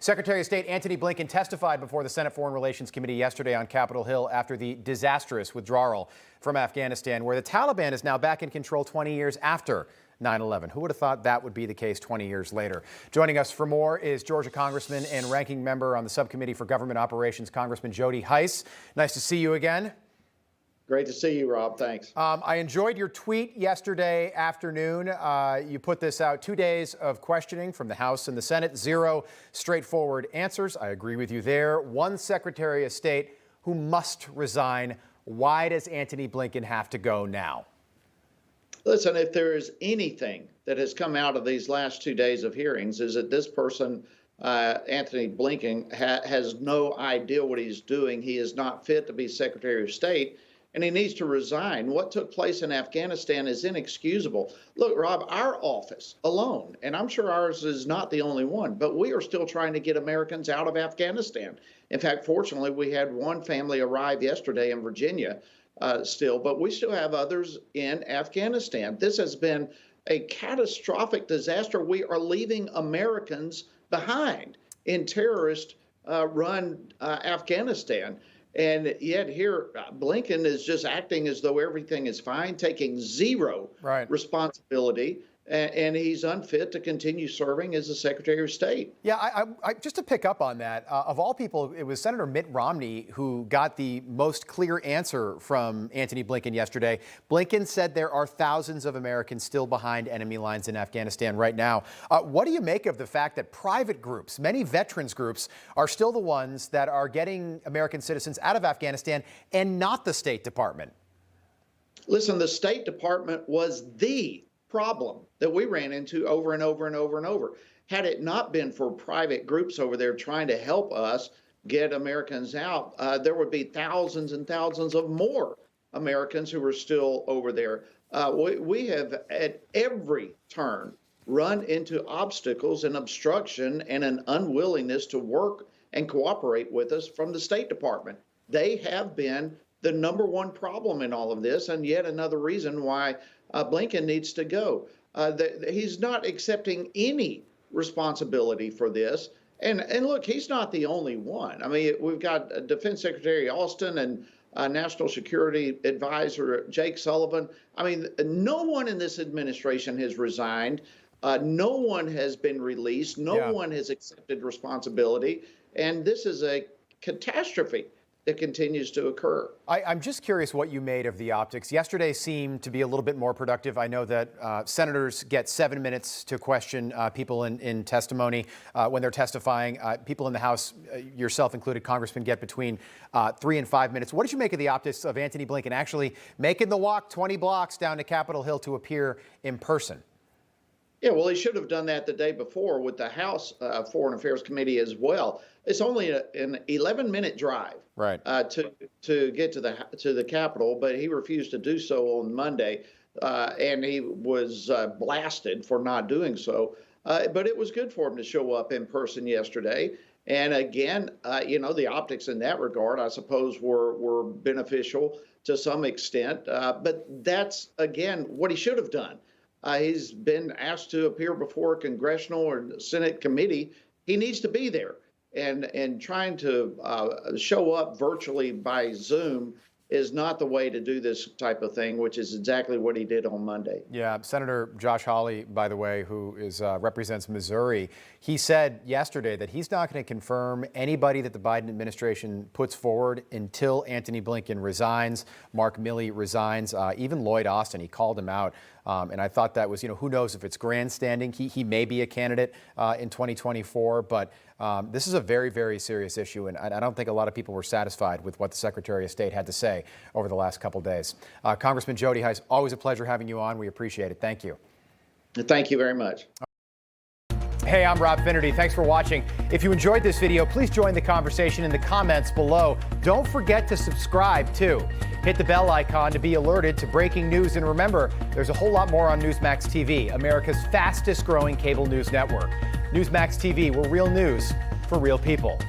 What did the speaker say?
Secretary of State Antony Blinken testified before the Senate Foreign Relations Committee yesterday on Capitol Hill after the disastrous withdrawal from Afghanistan, where the Taliban is now back in control 20 years after 9/11. Who would have thought that would be the case 20 years later? Joining us for more is Georgia Congressman and ranking member on the Subcommittee for Government Operations, Congressman Jody Hice. Nice to see you again. Great to see you, Rob. Thanks. I enjoyed your tweet yesterday afternoon. You put this out: 2 days of questioning from the House and the Senate, 0 straightforward answers. I agree with you there. One Secretary of State who must resign. Why does Antony Blinken have to go now? Listen, if there is anything that has come out of these last 2 days of hearings, is that this person, Antony Blinken, has no idea what he's doing. He is not fit to be Secretary of State, and he needs to resign. What took place in Afghanistan is inexcusable. Look, Rob, our office alone, and I'm sure ours is not the only one, but we are still trying to get Americans out of Afghanistan. In fact, fortunately, we had one family arrive yesterday in Virginia still, but we still have others in Afghanistan. This has been a catastrophic disaster. We are leaving Americans behind in terrorist-run Afghanistan. And yet here, Blinken is just acting as though everything is fine, taking zero responsibility, and he's unfit to continue serving as the Secretary of State. Yeah, just to pick up on that, of all people, it was Senator Mitt Romney who got the most clear answer from Antony Blinken yesterday. Blinken said there are thousands of Americans still behind enemy lines in Afghanistan right now. What do you make of the fact that private groups, many veterans groups, are still the ones that are getting American citizens out of Afghanistan and not the State Department? Listen, the State Department was the problem that we ran into over and over and over and over. Had it not been for private groups over there trying to help us get Americans out, there would be thousands and thousands of more Americans who were still over there. We have at every turn run into obstacles and obstruction and an unwillingness to work and cooperate with us from the State Department. They have been the #1 problem in all of this, and yet another reason why Blinken needs to go. He's not accepting any responsibility for this. And look, he's not the only one. I mean, we've got Defense Secretary Austin and National Security Advisor Jake Sullivan. I mean, no one in this administration has resigned. No one has been released. No one has accepted responsibility. And this is a catastrophe that continues to occur. I'm just curious what you made of the optics. Yesterday seemed to be a little bit more productive. I know that senators get 7 minutes to question people in testimony when they're testifying. People in the House, yourself included, Congressman, get between 3 and 5 minutes. What did you make of the optics of Antony Blinken actually making the walk 20 blocks down to Capitol Hill to appear in person? Yeah, well, he should have done that the day before with the House Foreign Affairs Committee as well. It's only an 11-minute drive to get to the Capitol, but he refused to do so on Monday, and he was blasted for not doing so. But it was good for him to show up in person yesterday. And again, the optics in that regard, I suppose, were beneficial to some extent. But that's, again, what he should have done. He's been asked to appear before a congressional or Senate committee. He needs to be there. And trying to show up virtually by Zoom is not the way to do this type of thing, which is exactly what he did on Monday. Yeah, Senator Josh Hawley, by the way, who represents Missouri, he said yesterday that he's not going to confirm anybody that the Biden administration puts forward until Antony Blinken resigns, Mark Milley resigns, even Lloyd Austin. He called him out. And I thought that was, who knows if it's grandstanding. He may be a candidate in 2024, but this is a very, very serious issue. And I don't think a lot of people were satisfied with what the Secretary of State had to say over the last couple days. Congressman Jody Hice, always a pleasure having you on. We appreciate it. Thank you. Thank you very much. Hey, I'm Rob Finnerty. Thanks for watching. If you enjoyed this video, please join the conversation in the comments below. Don't forget to subscribe, too. Hit the bell icon to be alerted to breaking news. And remember, there's a whole lot more on Newsmax TV, America's fastest growing cable news network. Newsmax TV, we're real news for real people.